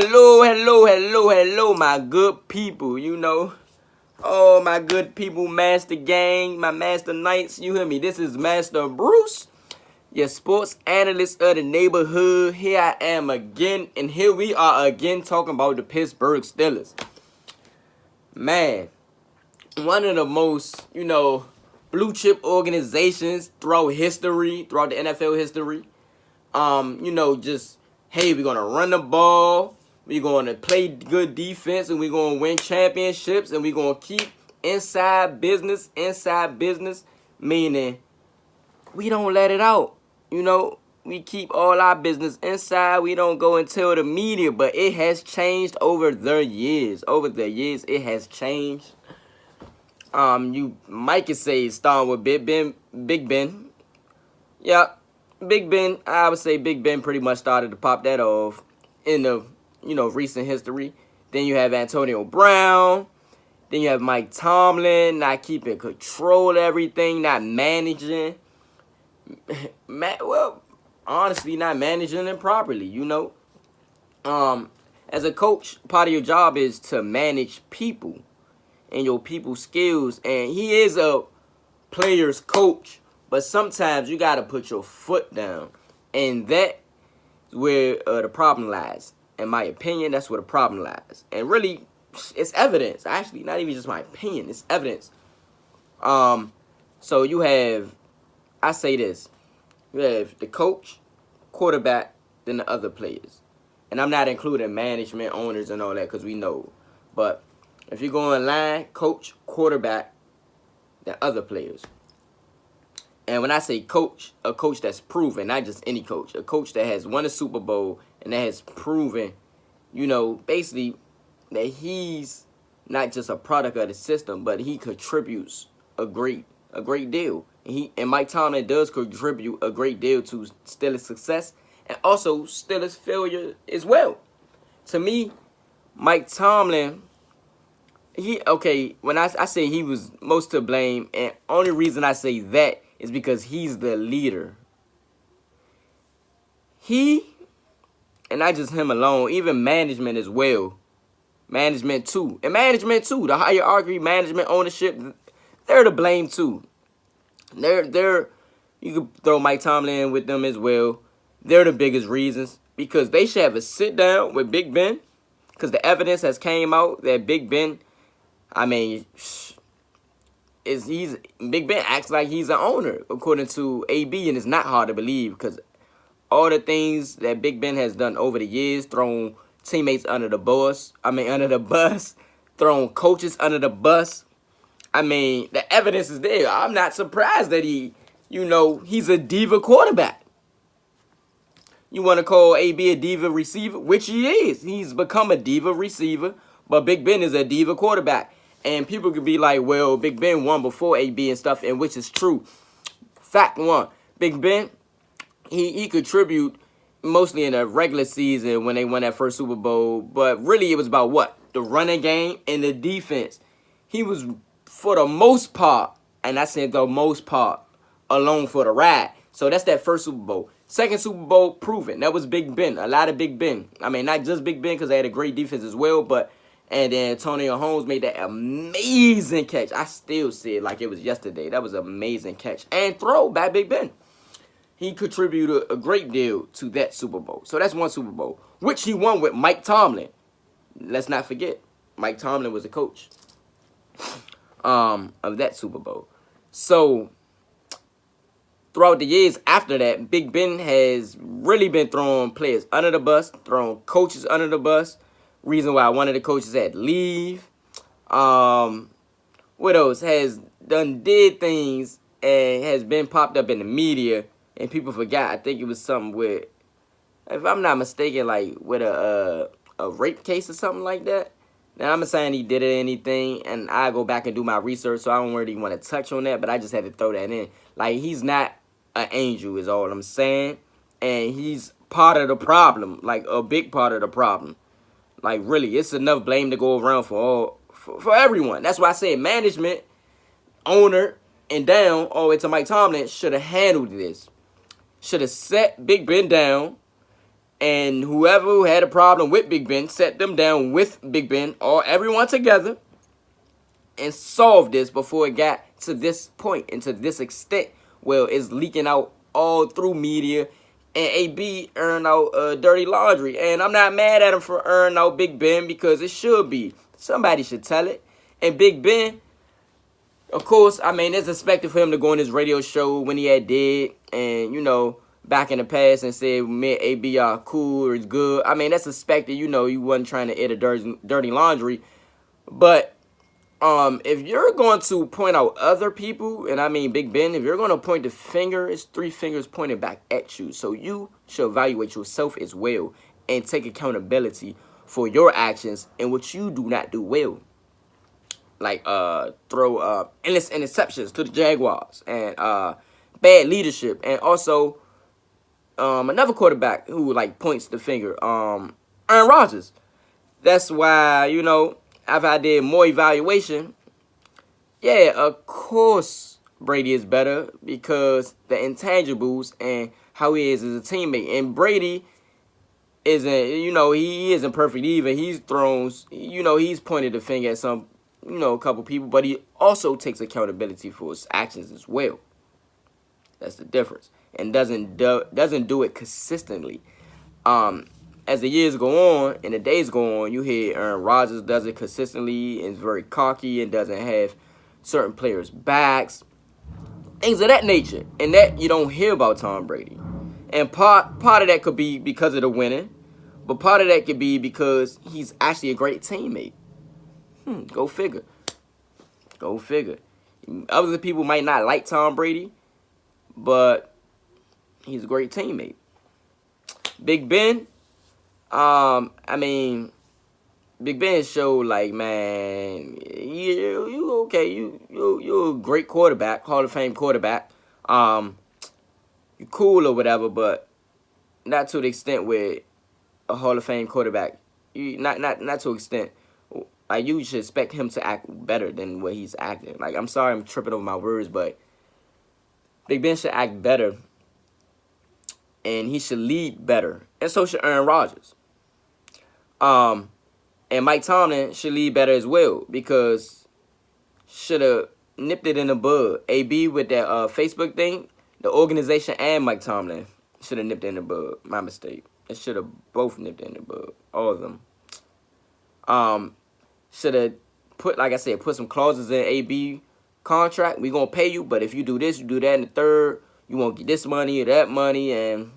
Hello, my good people, Oh, my good people, Master Gang, my Master Knights, you hear me? This is Master Bruce, your sports analyst of the neighborhood. Here I am again, and here we are again talking about the Pittsburgh Steelers. Man, one of the most, blue chip organizations throughout the NFL history. Just, hey, we're going to run the ball. We're going to play good defense, and we're going to win championships, and we're going to keep inside business, meaning we don't let it out. We keep all our business inside. We don't go and tell the media, but it has changed over the years. It has changed. You might could say starting with Big Ben. Yeah, Big Ben, I would say Big Ben pretty much started to pop that off in the, recent history. Then you have Antonio Brown. Then you have Mike Tomlin, not keeping control of everything, not managing. Honestly, not managing it properly, As a coach, part of your job is to manage people and your people's skills. And he is a player's coach. But sometimes you got to put your foot down. And that's where the problem lies. In my opinion, that's where the problem lies. And really, it's evidence. Actually, not even just my opinion. It's evidence. So you have, I say this. You have the coach, quarterback, then the other players. And I'm not including management, owners, and all that because we know. But if you go in line, coach, quarterback, then other players. And when I say coach, a coach that's proven, not just any coach, a coach that has won a Super Bowl and that has proven, basically that he's not just a product of the system, but he contributes a great deal. And Mike Tomlin does contribute a great deal to Steelers' success and also Steelers' failure as well. To me, Mike Tomlin, when I say he was most to blame, and only reason I say that is because he's the leader. He, and not just him alone, even management as well. Management too. The hierarchy, management, ownership, they're to blame too. You could throw Mike Tomlin in with them as well. They're the biggest reasons because they should have a sit down with Big Ben because the evidence has came out that Big Ben, Big Ben acts like he's an owner, according to AB, and it's not hard to believe because all the things that Big Ben has done over the years, thrown teammates under the bus, thrown coaches under the bus. The evidence is there. I'm not surprised that he's a diva quarterback. You want to call AB a diva receiver, which he is. He's become a diva receiver, but Big Ben is a diva quarterback. And people could be like, well, Big Ben won before AB and stuff, and which is true. Fact one, Big Ben, he contribute mostly in the regular season when they won that first Super Bowl. But really, it was about what? The running game and the defense. He was, for the most part, and I said the most part, alone for the ride. So that's that first Super Bowl. Second Super Bowl, proven. That was Big Ben. A lot of Big Ben. Not just Big Ben because they had a great defense as well, but... And then Antonio Holmes made that amazing catch. I still see it like it was yesterday. That was an amazing catch. And throw by Big Ben. He contributed a great deal to that Super Bowl. So that's one Super Bowl, which he won with Mike Tomlin. Let's not forget, Mike Tomlin was the coach of that Super Bowl. So throughout the years after that, Big Ben has really been throwing players under the bus, throwing coaches under the bus. Reason why one of the coaches had to leave. What else? Did things and has been popped up in the media and people forgot. I think it was something with, if I'm not mistaken, like with a rape case or something like that. Now, I'm not saying he did anything, and I go back and do my research, so I don't really want to touch on that, but I just had to throw that in. Like, he's not an angel is all I'm saying, and he's part of the problem, like a big part of the problem. Like, really, it's enough blame to go around for everyone. That's why I say management, owner, and down, all the way to Mike Tomlin, should have handled this. Should have set Big Ben down And whoever had a problem with Big Ben sat them down with Big Ben or everyone together and solved this before it got to this point and to this extent where it's leaking out all through media. And AB earned out dirty laundry. And I'm not mad at him for earning out Big Ben because it should be. Somebody should tell it. And Big Ben, of course, I mean, it's expected for him to go on his radio show when he had did. And, you know, back in the past and said, me and AB are cool or it's good. I mean, that's expected. You know, you wasn't trying to air a dirty laundry. But if you're going to point out other people, and I mean Big Ben, if you're going to point the finger, it's 3 fingers pointed back at you. So you should evaluate yourself as well and take accountability for your actions and what you do not do well. Like throw endless interceptions to the Jaguars and bad leadership, and also another quarterback who like points the finger, Aaron Rodgers. That's why, you know, after I did more evaluation, yeah, of course Brady is better because the intangibles and how he is as a teammate. And Brady isn't, you know, he isn't perfect either. He's thrown, you know, he's pointed the finger at some, you know, a couple people, but he also takes accountability for his actions as well. That's the difference, and doesn't do it consistently. As the years go on and the days go on, you hear Aaron Rodgers does it consistently and is very cocky and doesn't have certain players' backs, things of that nature, and that you don't hear about Tom Brady. And part of that could be because of the winning, but part of that could be because he's actually a great teammate. Go figure. Go figure. Other people might not like Tom Brady, but he's a great teammate. Big Ben, I mean, Big Ben showed like, man, you okay, you're a great quarterback, Hall of Fame quarterback. You cool or whatever, but not to the extent where a Hall of Fame quarterback, not to an extent. Like, you should expect him to act better than what he's acting. Like, I'm sorry I'm tripping over my words, but Big Ben should act better. And he should lead better. And so should Aaron Rodgers. And Mike Tomlin should lead better as well. Because should have nipped it in the bud. AB with that Facebook thing, the organization and Mike Tomlin should have nipped it in the bud. My mistake. It should have both nipped it in the bud. All of them. Should have put, like I said, put some clauses in AB contract. We gonna pay you, but if you do this, you do that, and the third, you won't get this money or that money, and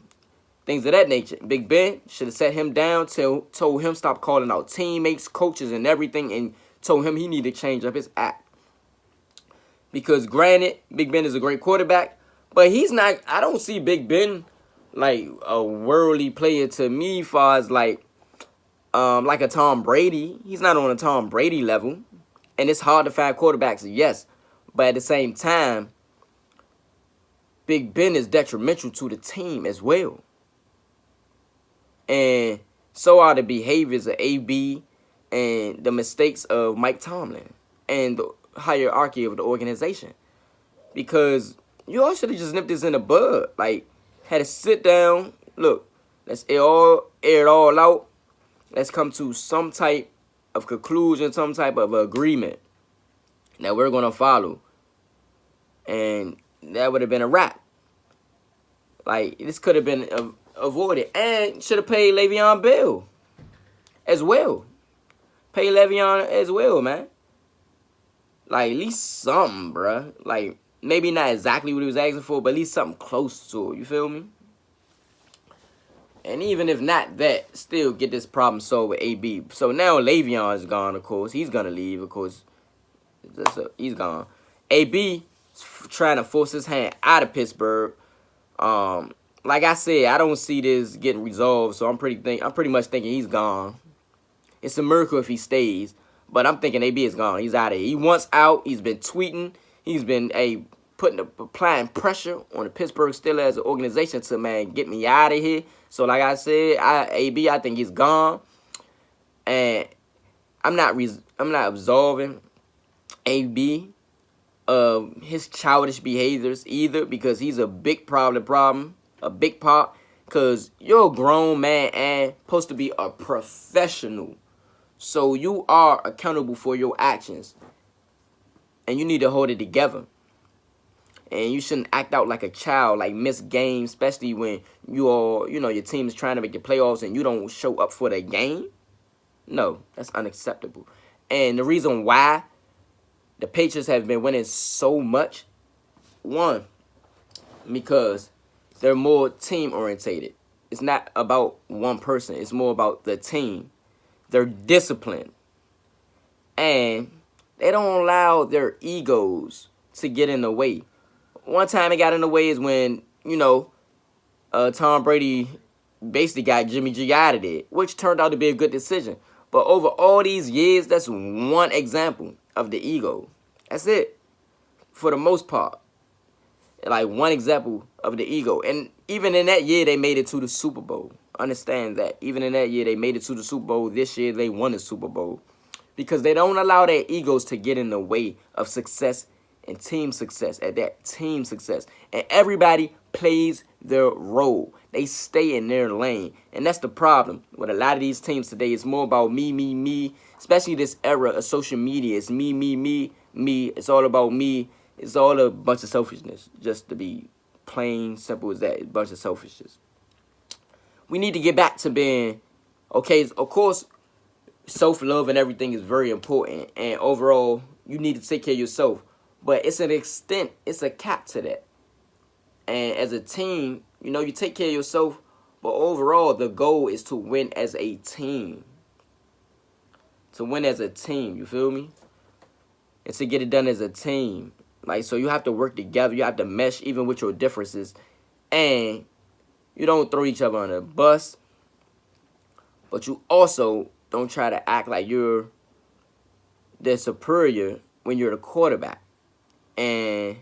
things of that nature. Big Ben should have set him down, told him stop calling out teammates, coaches, and everything, and told him he need to change up his act. Because granted, Big Ben is a great quarterback, but he's not. I don't see Big Ben like a worldly player to me, as far as like a Tom Brady. He's not on a Tom Brady level. And it's hard to find quarterbacks, yes. But at the same time, Big Ben is detrimental to the team as well. And so are the behaviors of AB and the mistakes of Mike Tomlin and the hierarchy of the organization. Because you all should have just nipped this in the bud. Like, had to sit down. Look, let's air it all out. Let's come to some type of conclusion, some type of agreement that we're going to follow. And that would have been a wrap. Like, this could have been avoided. And should have paid Le'Veon Bell as well. Pay Le'Veon as well, man. Like, at least something, bruh. Like, maybe not exactly what he was asking for, but at least something close to it. You feel me? And even if not that, still get this problem solved with AB. So now Le'Veon is gone, of course. He's going to leave, of course. He's gone. AB is trying to force his hand out of Pittsburgh. Like I said, I don't see this getting resolved, so I'm pretty much thinking he's gone. It's a miracle if he stays, but I'm thinking AB is gone. He's out of here. He wants out. He's been tweeting. He's been applying pressure on the Pittsburgh Steelers as an organization to, man, get me out of here. So like I said, AB, I think he's gone, and I'm not absolving AB of his childish behaviors either, because he's a big problem, a big part. Because you're a grown man and supposed to be a professional. So you are accountable for your actions. And you need to hold it together. And you shouldn't act out like a child, like miss games, especially when your team is trying to make the playoffs and you don't show up for the game. No, that's unacceptable. And the reason why the Patriots have been winning so much, one, because they're more team-orientated. It's not about one person. It's more about the team. They're disciplined. And they don't allow their egos to get in the way. One time it got in the way is when, Tom Brady basically got Jimmy G out of there, which turned out to be a good decision. But over all these years, that's one example of the ego. That's it. For the most part. Like one example of the ego. And even in that year, they made it to the Super Bowl. Understand that. Even in that year, they made it to the Super Bowl. This year, they won the Super Bowl. Because they don't allow their egos to get in the way of success and team success. At that, team success. And everybody plays their role. They stay in their lane. And that's the problem with a lot of these teams today. It's more about me, me, me. Especially this era of social media. It's me, me, me, me. It's all about me. It's all a bunch of selfishness. Just to be plain simple as that. It's a bunch of selfishness. We need to get back to being, okay, of course, self-love and everything is very important. And overall, you need to take care of yourself. But it's an extent, it's a cap to that. And as a team, you take care of yourself. But overall, the goal is to win as a team. To win as a team, you feel me? And to get it done as a team. Like, so you have to work together. You have to mesh even with your differences. And you don't throw each other on the bus. But you also don't try to act like you're the superior when you're the quarterback. And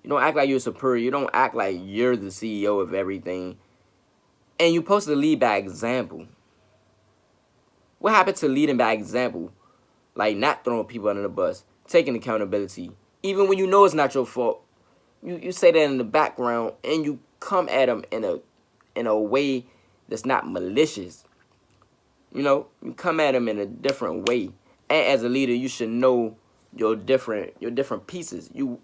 you don't act like you're superior. You don't act like you're the CEO of everything. And you're supposed to lead by example. What happened to leading by example? Like not throwing people under the bus. Taking accountability. Even when you know it's not your fault. You say that in the background. And you come at them in a way that's not malicious. You come at them in a different way. And as a leader, you should know your different pieces. You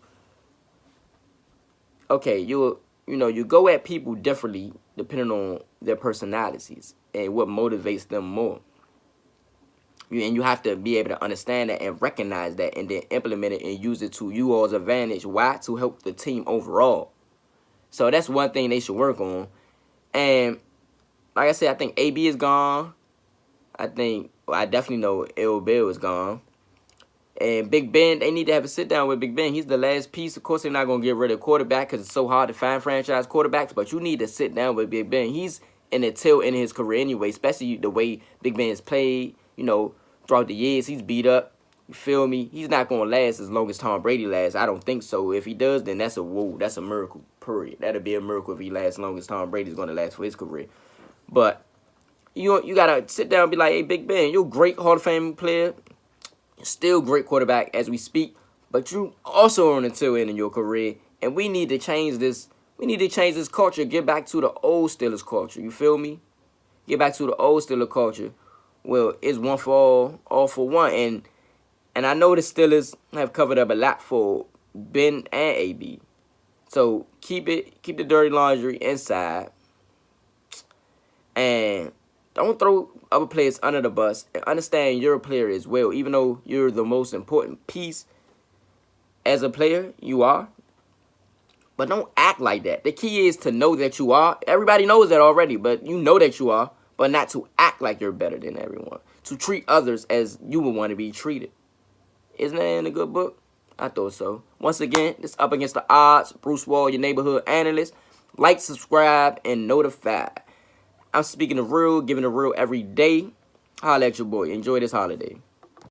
go at people differently depending on their personalities and what motivates them more. And you have to be able to understand that and recognize that and then implement it and use it to you all's advantage. Why? To help the team overall. So that's one thing they should work on. And like I said, I think AB is gone. I definitely know Ill Bill is gone. And Big Ben, they need to have a sit-down with Big Ben. He's the last piece. Of course, they're not going to get rid of quarterback because it's so hard to find franchise quarterbacks. But you need to sit down with Big Ben. He's in the tail end of his career anyway, especially the way Big Ben has played, throughout the years. He's beat up. You feel me? He's not going to last as long as Tom Brady lasts. I don't think so. If he does, then that's a miracle, period. That'll be a miracle if he lasts as long as Tom Brady's going to last for his career. But you got to sit down and be like, hey, Big Ben, you're a great Hall of Fame player. Still great quarterback as we speak, but you also on the tail end in your career, and we need to change this. We need to change this culture. Get back to the old Steelers culture. You feel me? Get back to the old Steelers culture. Well, it's one for all for one, and I know the Steelers have covered up a lot for Ben and AB. So keep the dirty laundry inside, and don't throw other players under the bus. And understand you're a player as well. Even though you're the most important piece as a player, you are. But don't act like that. The key is to know that you are. Everybody knows that already, but you know that you are. But not to act like you're better than everyone. To treat others as you would want to be treated. Isn't that in a good book? I thought so. Once again, this Up Against the Odds. Bruce Wall, your neighborhood analyst. Like, subscribe, and notify. I'm speaking the real, giving the real every day. Holla at your boy. Enjoy this holiday.